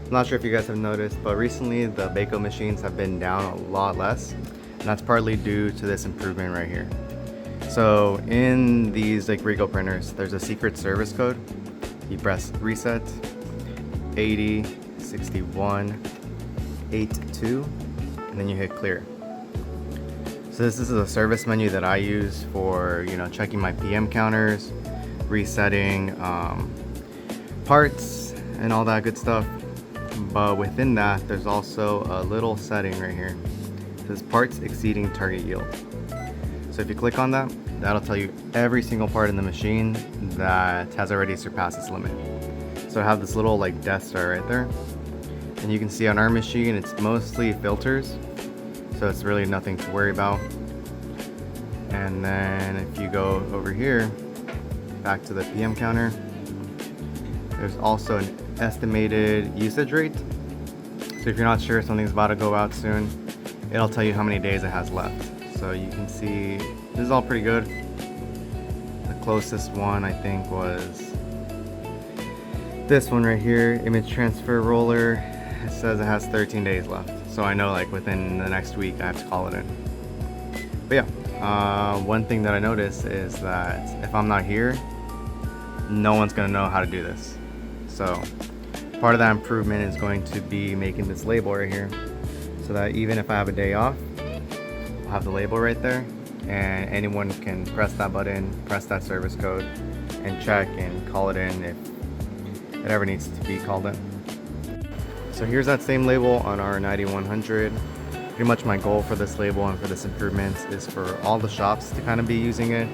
I'm not sure if you guys have noticed, but recently the Ricoh machines have been down a lot less, and that's partly due to this improvement right here. So in these like Ricoh printers, there's a secret service code. You press reset 80 61 82, and then you hit clear. So this is a service menu that I use for, checking my PM counters, resetting parts and all that good stuff. But within that, there's also a little setting right here. It says parts exceeding target yield. So if you click on that, that'll tell you every single part in the machine that has already surpassed its limit. So I have this little like Death Star right there. And you can see on our machine, it's mostly filters. So it's really nothing to worry about. And then if you go over here, back to the PM counter, there's also an estimated usage rate. So if you're not sure something's about to go out soon, it'll tell you how many days it has left. So you can see this is all pretty good. The closest one I think was this one right here, image transfer roller. It says it has 13 days left. So I know like within the next week I have to call it in. But yeah, one thing that I noticed is that if I'm not here, no one's gonna know how to do this. So part of that improvement is going to be making this label right here, so that even if I have a day off, I'll have the label right there and anyone can press that button, press that service code, and check and call it in if it ever needs to be called in. So here's that same label on our 9100. Pretty much my goal for this label and for this improvement is for all the shops to kind of be using it.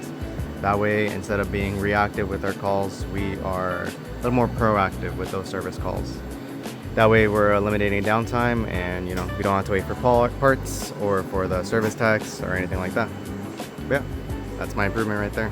That way, instead of being reactive with our calls, we are a little more proactive with those service calls. That way we're eliminating downtime and we don't have to wait for parts or for the service techs or anything like that. But yeah, that's my improvement right there.